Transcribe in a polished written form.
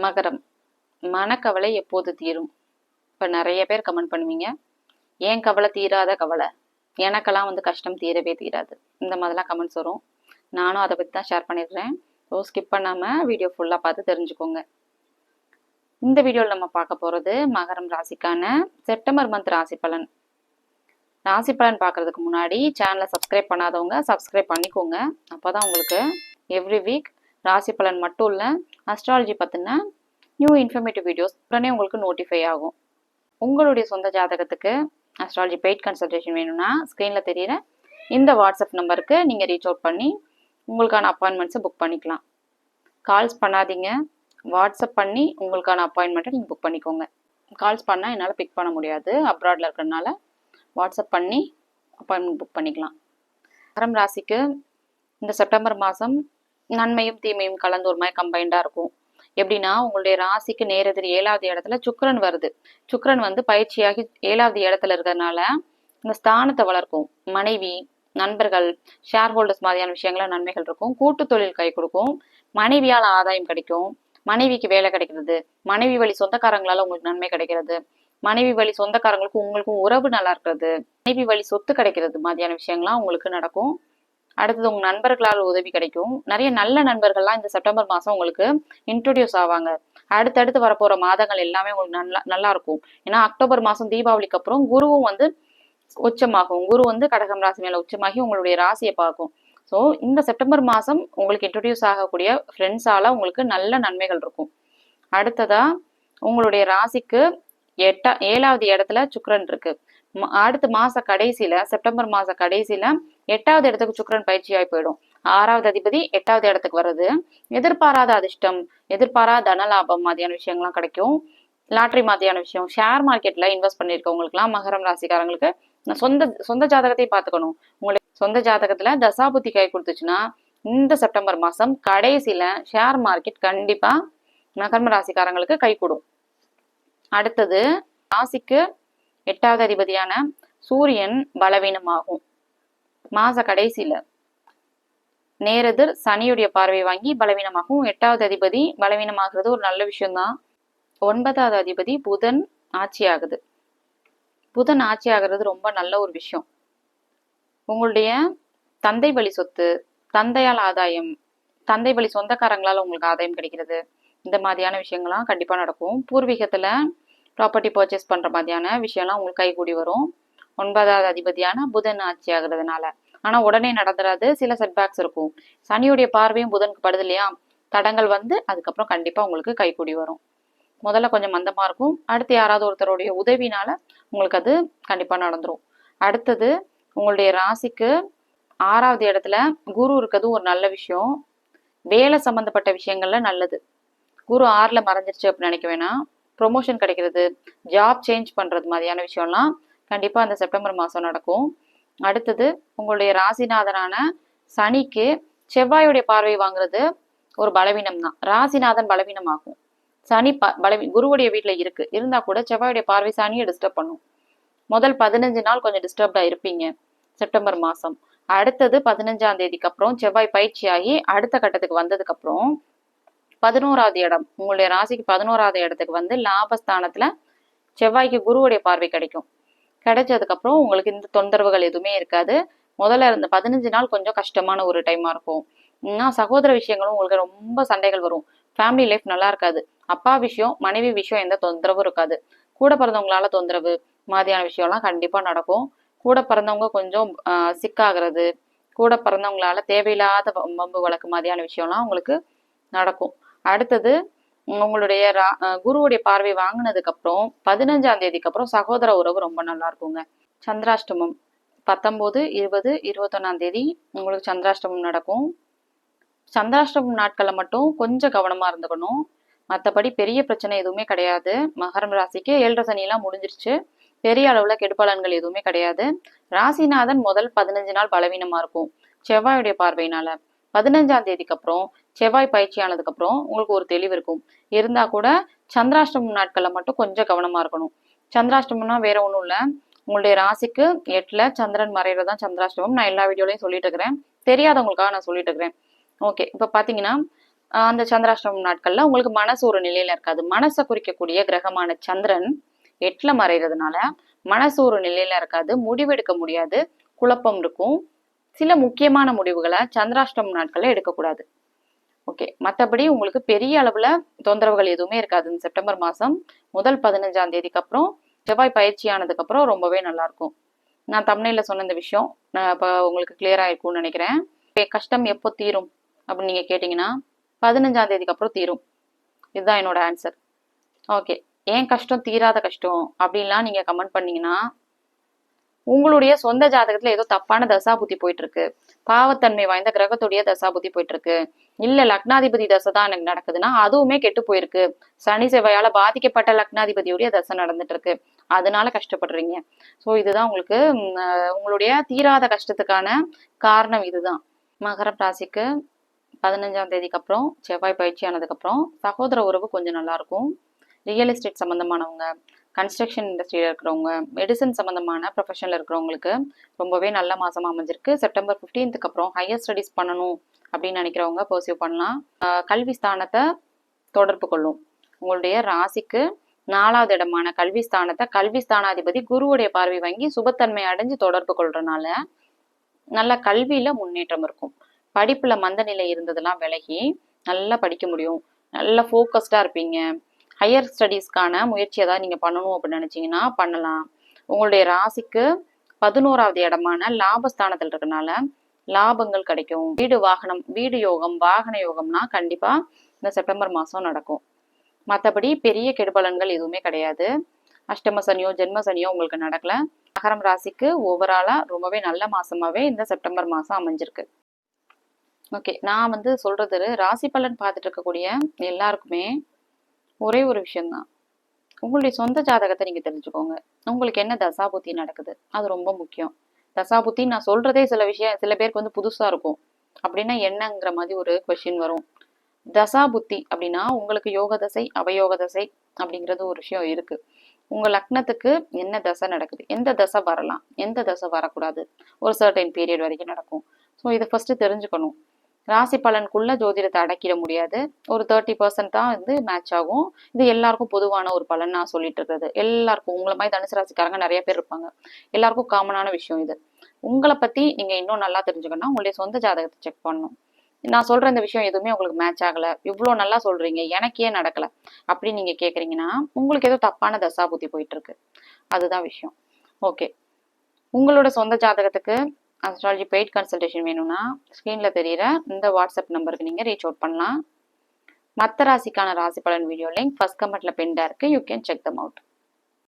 மகரம், மனக்கவலை எப்போது தீரும்? இப்போ நிறைய பேர் கமெண்ட் பண்ணுவீங்க, ஏன் கவலை தீராத கவலை, எனக்கெல்லாம் கஷ்டம் தீரவே தீராது, இந்த மாதிரிலாம் கமெண்ட்ஸ் வரும். நானும் அதை பற்றி தான் ஷேர் பண்ணிடுறேன். ஸோ ஸ்கிப் பண்ணாமல் வீடியோ ஃபுல்லாக பார்த்து தெரிஞ்சுக்கோங்க. இந்த வீடியோவில் நம்ம பார்க்க போகிறது மகரம் ராசிக்கான செப்டம்பர் மந்த் ராசி பலன். ராசி பலன் பார்க்குறதுக்கு முன்னாடி சேனலை சப்ஸ்கிரைப் பண்ணாதவங்க சப்ஸ்கிரைப் பண்ணிக்கோங்க. அப்போ தான் உங்களுக்கு எவ்ரி வீக் ராசி பலன் மட்டும் இல்லை, அஸ்ட்ராலஜி பற்றின நியூ இன்ஃபர்மேட்டிவ் வீடியோஸ் உடனே உங்களுக்கு நோட்டிஃபை ஆகும். உங்களுடைய சொந்த ஜாதகத்துக்கு அஸ்ட்ராலஜி பெய்ட் கன்சல்டேஷன் வேணும்னா ஸ்க்ரீனில் தெரிகிற இந்த வாட்ஸ்அப் நம்பருக்கு நீங்கள் ரீச் அவுட் பண்ணி உங்களுக்கான அப்பாயின்மெண்ட்ஸை புக் பண்ணிக்கலாம். கால்ஸ் பண்ணாதீங்க, வாட்ஸ்அப் பண்ணி உங்களுக்கான அப்பாயின்மெண்ட்டை நீங்கள் புக் பண்ணிக்கோங்க. கால்ஸ் பண்ணால் என்னால் பிக் பண்ண முடியாது, அப்ராடில் இருக்கிறதுனால வாட்ஸ்அப் பண்ணி அப்பாயின்மெண்ட் புக் பண்ணிக்கலாம். மகரம் ராசிக்கு இந்த செப்டம்பர் மாதம் நன்மையும் தீமையும் கலந்து ஒரு மாதிரி கம்பைண்டாக இருக்கும். எப்படின்னா, உங்களுடைய ராசிக்கு நேரெதிர் 7வது இடத்துல சுக்கிரன் வருது. சுக்கிரன் பயிற்சியாகி 7வது இடத்துல இருக்கிறதுனால இந்த ஸ்தானத்தை வளர்க்கும். மனைவி, நண்பர்கள், ஷேர் ஹோல்டர்ஸ் மாதிரியான விஷயங்கள நன்மைகள் இருக்கும். கூட்டு தொழில் கை கொடுக்கும். மனைவியால் ஆதாயம் கிடைக்கும். மனைவிக்கு வேலை கிடைக்கிறது. மனைவி வழி சொந்தக்காரங்களால உங்களுக்கு நன்மை கிடைக்கிறது. மனைவி வழி சொந்தக்காரங்களுக்கும் உங்களுக்கும் உறவு நல்லா இருக்கிறது. மனைவி வழி சொத்து கிடைக்கிறது மாதிரியான விஷயங்கள்லாம் உங்களுக்கு நடக்கும். அடுத்தது உங்க நண்பர்களால் உதவி கிடைக்கும். நிறைய நல்ல நண்பர்கள்லாம் இந்த செப்டம்பர் மாதம் உங்களுக்கு இன்ட்ரோடியூஸ் ஆவாங்க. அடுத்தடுத்து வரப்போற மாதங்கள் எல்லாமே உங்களுக்கு நல்லா இருக்கும். ஏன்னா அக்டோபர் மாதம் தீபாவளிக்கு அப்புறம் குருவும் உச்சமாகும். குரு கடகம் ராசி மேல உச்சமாகி உங்களுடைய ராசியை பார்க்கும். ஸோ இந்த செப்டம்பர் மாதம் உங்களுக்கு இன்ட்ரோடியூஸ் ஆகக்கூடிய ஃப்ரெண்ட்ஸால உங்களுக்கு நல்ல நன்மைகள் இருக்கும். அடுத்ததா உங்களுடைய ராசிக்கு 7வது இடத்துல சுக்கிரன் இருக்கு. அடுத்த மாச கடைசியில செப்டம்பர் மாச கடைசியில 8வது இடத்துக்கு சுக்கிரன் பயிற்சியாகி போயிடும். 6வது அதிபதி 8வது இடத்துக்கு வர்றது எதிர்பாராத அதிர்ஷ்டம், எதிர்பாராத தனலாபம் மாதிரியான விஷயங்கள்லாம் கிடைக்கும். லாட்ரி மாதிரியான விஷயம், ஷேர் மார்க்கெட்ல இன்வெஸ்ட் பண்ணிருக்கவங்களுக்குலாம் மகரம் ராசிக்காரங்களுக்கு சொந்த ஜாதகத்தையும் பார்த்துக்கணும். உங்களுடைய சொந்த ஜாதகத்துல தசாபுத்தி கை கொடுத்துச்சுன்னா இந்த செப்டம்பர் மாசம் கடைசியில ஷேர் மார்க்கெட் கண்டிப்பா மகரம் ராசிக்காரங்களுக்கு கை கொடும். அடுத்தது ராசிக்கு 8வது அதிபதியான சூரியன் பலவீனமாகும். மாச கடைசியில நேரெதிர் சனியுடைய பார்வை வாங்கி பலவீனமாகும். 8வது அதிபதி பலவீனமாகிறது ஒரு நல்ல விஷயம்தான். 9வது அதிபதி புதன் ஆட்சி ஆகுது. புதன் ஆட்சி ஆகிறது ரொம்ப நல்ல ஒரு விஷயம். உங்களுடைய தந்தை வழி சொத்து, தந்தையால் ஆதாயம், தந்தை வழி சொந்தக்காரங்களால உங்களுக்கு ஆதாயம் கிடைக்கிறது. இந்த மாதிரியான விஷயங்கள்லாம் கண்டிப்பா நடக்கும். பூர்வீகத்துல ப்ராப்பர்ட்டி பர்ச்சேஸ் பண்ற மாதிரியான விஷயம்லாம் உங்களுக்கு கைகூடி வரும். 9வது அதிபதியான புதன் ஆட்சி ஆகுறதுனால. ஆனா உடனே நடந்துராது, சில செட்பேக்ஸ் இருக்கும். சனியுடைய பார்வையும் புதனுக்கு படுது இல்லையா, தடங்கள் அதுக்கப்புறம் கண்டிப்பா உங்களுக்கு கைகூடி வரும். முதல்ல கொஞ்சம் மந்தமா இருக்கும், அடுத்து யாராவது ஒருத்தருடைய உதவினால உங்களுக்கு அது கண்டிப்பா நடந்துரும். அடுத்தது உங்களுடைய ராசிக்கு 6வது இடத்துல குரு இருக்கிறது ஒரு நல்ல விஷயம். வேலை சம்பந்தப்பட்ட விஷயங்கள்ல நல்லது. குரு 6ல மறைஞ்சிருச்சு அப்படின்னு நினைக்க வேணாம். ப்ரொமோஷன் கிடைக்கிறது, ஜாப் சேஞ்ச் பண்றது மாதிரியான விஷயம்லாம் கண்டிப்பா அந்த செப்டம்பர் மாதம் நடக்கும். அடுத்தது உங்களுடைய ராசிநாதனான சனிக்கு செவ்வாயுடைய பார்வை வாங்குறது ஒரு பலவீனம் தான். ராசிநாதன் பலவீனமாகும். சனி குருவுடைய வீட்டுல இருந்தா கூட செவ்வாயுடைய பார்வை சனியை டிஸ்டர்ப் பண்ணும். முதல் 15 நாள் கொஞ்சம் டிஸ்டர்ப்டா இருப்பீங்க செப்டம்பர் மாதம். அடுத்தது 15ஆம் தேதிக்கு அப்புறம் செவ்வாய் பயிற்சியாகி அடுத்த கட்டத்துக்கு வந்ததுக்கு அப்புறம் 11வது இடம், உங்களுடைய ராசிக்கு 11வது இடத்துக்கு லாபஸ்தானத்துல செவ்வாய்க்கு குருவுடைய பார்வை கிடைக்கும். கிடைச்சதுக்கு அப்புறம் உங்களுக்கு இந்த தொந்தரவுகள் எதுவுமே இருக்காது. முதல்ல இருந்த 15 நாள் கொஞ்சம் கஷ்டமான ஒரு டைமா இருக்கும். சகோதர விஷயங்களும் உங்களுக்கு ரொம்ப சண்டைகள் வரும். ஃபேமிலி லைஃப் நல்லா இருக்காது. அப்பா விஷயம், மனைவி விஷயம் எந்த தொந்தரவும் இருக்காது. கூட பிறந்தவங்களால தொந்தரவு மாதிரியான விஷயம்லாம் கண்டிப்பா நடக்கும். கூட பிறந்தவங்க கொஞ்சம் சிக்காகிறது, கூட பிறந்தவங்களால தேவையில்லாத வம்பு வழக்கு மாதிரியான விஷயம்லாம் உங்களுக்கு நடக்கும். அடுத்தது உங்களுடைய குருவுடைய பார்வை வாங்கினதுக்கு அப்புறம் 15ஆம் தேதிக்கு அப்புறம் சகோதர உறவு ரொம்ப நல்லா இருக்குங்க. சந்திராஷ்டமம் 19, 20, 21ஆம் தேதி உங்களுக்கு சந்திராஷ்டமம் நடக்கும். சந்திராஷ்டமம் நாட்கள்ல மட்டும் கொஞ்சம் கவனமா இருந்துக்கணும். மற்றபடி பெரிய பிரச்சனை எதுவுமே கிடையாது. மகரம் ராசிக்கு 7.5 சனியெல்லாம் முடிஞ்சிருச்சு. பெரிய அளவுல கெடுபலன்கள் எதுவுமே கிடையாது. ராசிநாதன் முதல் 15 நாள் பலவீனமா இருக்கும் செவ்வாயுடைய பார்வையினால. 15ஆம் தேதிக்கு அப்புறம் செவ்வாய் பயிற்சி ஆனதுக்கு அப்புறம் உங்களுக்கு ஒரு தெளிவு இருக்கும். இருந்தா கூட சந்திராஷ்டமம் நாட்கள்ல மட்டும் கொஞ்சம் கவனமா இருக்கணும். சந்திராஷ்டமம்னா வேற ஒண்ணும் இல்ல, உங்களுடைய ராசிக்கு 8ல சந்திரன் மறைறதான் சந்திராஷ்டமம். நான் எல்லா வீடியோலையும் சொல்லிட்டு இருக்கிறேன், தெரியாதவங்களுக்காக நான் சொல்லிட்டு இருக்கிறேன். ஓகே, இப்ப பாத்தீங்கன்னா அந்த சந்திராஷ்டமம் நாட்கள்ல உங்களுக்கு மனசு ஒரு நிலையில இருக்காது. மனசை குறிக்கக்கூடிய கிரகமான சந்திரன் 8ல மறைகிறதுனால மனசு ஒரு நிலையில இருக்காது, முடிவெடுக்க முடியாது, குழப்பம் இருக்கும். சில முக்கியமான முடிவுகளை சந்திராஷ்டமம் நாட்கள்ல எடுக்கக்கூடாது. ஓகே, மற்றபடி உங்களுக்கு பெரிய அளவுல தொந்தரவுகள் எதுவுமே இருக்காது. இந்த செப்டம்பர் மாசம் முதல் 15ஆம் தேதிக்கு அப்புறம் செவ்வாய் பயிற்சியானதுக்கு அப்புறம் ரொம்பவே நல்லா இருக்கும். நான் தம்ப்நெயில்ல சொன்ன இந்த விஷயம் இப்போ உங்களுக்கு கிளியர் ஆயிருக்கும்னு நினைக்கிறேன். கஷ்டம் எப்போ தீரும் அப்படின்னு நீங்க கேட்டீங்கன்னா 15ஆம் தேதிக்கு அப்புறம் தீரும். இதுதான் என்னோட ஆன்சர். ஓகே, ஏன் கஷ்டம் தீராத கஷ்டம் அப்படின்லாம் நீங்க கமெண்ட் பண்ணீங்கன்னா உங்களுடைய சொந்த ஜாதகத்துல ஏதோ தப்பான தசாபுத்தி போயிட்டு இருக்கு, பாவத்தன்மை வாய்ந்த கிரகத்துடைய தசாபுத்தி போயிட்டு இருக்கு, இல்ல லக்னாதிபதி தசை தான் எனக்கு நடக்குதுன்னா அதுவுமே கெட்டு போயிருக்கு, சனி செவ்வாயால பாதிக்கப்பட்ட லக்னாதிபதியுடைய தசை நடந்துட்டு இருக்கு, அதனால கஷ்டப்படுறீங்க. ஸோ இதுதான் உங்களுக்கு உங்களுடைய தீராத கஷ்டத்துக்கான காரணம் இதுதான். மகரம் ராசிக்கு 15ஆம் தேதிக்கு அப்புறம் செவ்வாய் பயிற்சி ஆனதுக்கு அப்புறம் சகோதர உறவு கொஞ்சம் நல்லா இருக்கும். ரியல் எஸ்டேட் சம்மந்தமானவங்க, கன்ஸ்ட்ரக்ஷன் இண்டஸ்ட்ரியில் இருக்கிறவங்க, மெடிசன் சம்மந்தமான ப்ரொஃபஷனில் இருக்கிறவங்களுக்கு ரொம்பவே நல்ல மாதமாக அமைஞ்சிருக்கு. செப்டம்பர் 15க்கு அப்புறம் ஹையர் ஸ்டடீஸ் பண்ணணும் அப்படின்னு நினைக்கிறவங்க பர்சியூ பண்ணலாம். கல்வி ஸ்தானத்தை தொடர்பு கொள்ளும். உங்களுடைய ராசிக்கு 4வது இடமான கல்வி ஸ்தானத்தை கல்வி ஸ்தானாதிபதி குருவுடைய பார்வை வாங்கி சுபத்தன்மை அடைஞ்சு தொடர்பு கொள்றதுனால நல்ல கல்வியில முன்னேற்றம் இருக்கும். படிப்புல மந்த நிலை இருந்ததெல்லாம் விலகி நல்லா படிக்க முடியும், நல்லா ஃபோக்கஸ்டா இருப்பீங்க. ஹையர் ஸ்டடீஸ்க்கான முயற்சி ஏதாவது நீங்க பண்ணணும் அப்படின்னு நினைச்சீங்கன்னா பண்ணலாம். உங்களுடைய ராசிக்கு 11வது இடமான லாபஸ்தானத்தில் இருக்கனால லாபங்கள் கிடைக்கும். வீடு வாகனம், வீடு யோகம், வாகன யோகம்னா கண்டிப்பா இந்த செப்டம்பர் மாசம் நடக்கும். மற்றபடி பெரிய கெடுபலன்கள் எதுவுமே கிடையாது. அஷ்டம சனியோ ஜென்ம சனியோ உங்களுக்கு நடக்கல. மகரம் ராசிக்கு ஓவராலா ரொம்பவே நல்ல மாசமாவே இந்த செப்டம்பர் மாசம் அமைஞ்சிருக்கு. ஓகே, நான் சொல்றது ராசி பலன் பார்த்துட்டு இருக்கக்கூடிய எல்லாருக்குமே ஒரே ஒரு விஷயம்தான். உங்களுடைய சொந்த ஜாதகத்தை நீங்க தெரிஞ்சுக்கோங்க. உங்களுக்கு என்ன தசாபுத்தி நடக்குது அது ரொம்ப முக்கியம். தசாபுத்தி நான் சொல்றதே சில பேருக்கு புதுசா இருக்கும். அப்படின்னா என்னங்கிற மாதிரி ஒரு கொஸ்டின் வரும். தசாபுத்தி அப்படின்னா உங்களுக்கு யோக தசை அவயோக தசை அப்படிங்கிறது ஒரு விஷயம் இருக்கு. உங்க லக்னத்துக்கு என்ன தசை நடக்குது, எந்த தசை வரலாம், எந்த தசை வரக்கூடாது, ஒரு சர்டைன் பீரியட் வரைக்கும் நடக்கும். ஸோ இதை ஃபர்ஸ்ட் தெரிஞ்சுக்கணும். ராசி பலனுக்குள்ள ஜோதிடத்தை அடக்கிட முடியாது. ஒரு 30% தான் மேட்ச் ஆகும். இது எல்லாருக்கும் பொதுவான ஒரு பலன் நான் சொல்லிட்டு இருக்கிறது. எல்லாருக்கும் உங்களை மாதிரி தனுசு ராசிக்காரங்க நிறைய பேர் இருப்பாங்க. எல்லாருக்கும் காமனான விஷயம் இது. உங்களை பத்தி நீங்க இன்னும் நல்லா தெரிஞ்சுக்கணும். உங்களுடைய சொந்த ஜாதகத்தை செக் பண்ணணும். நான் சொல்ற இந்த விஷயம் எதுவுமே உங்களுக்கு மேட்ச் ஆகல, இவ்வளவு நல்லா சொல்றீங்க, எனக்கு ஏன் நடக்கல அப்படின்னு நீங்க கேக்குறீங்கன்னா உங்களுக்கு ஏதோ தப்பான தசாபுத்தி போயிட்டு இருக்கு. அதுதான் விஷயம். ஓகே, உங்களோட சொந்த ஜாதகத்துக்கு அஸ்ட்ராலஜி பெய்ட் கன்சல்டேஷன் வேணும்னா ஸ்க்ரீன்ல தெரியுற இந்த வாட்ஸ்அப் நம்பருக்கு நீங்க ரீச் அவுட் பண்ணலாம். மற்ற ராசிக்கான ராசி பலன் வீடியோ லிங்க் ஃபர்ஸ்ட் கமெண்ட்ல பின்டா இருக்கு. You can check them out.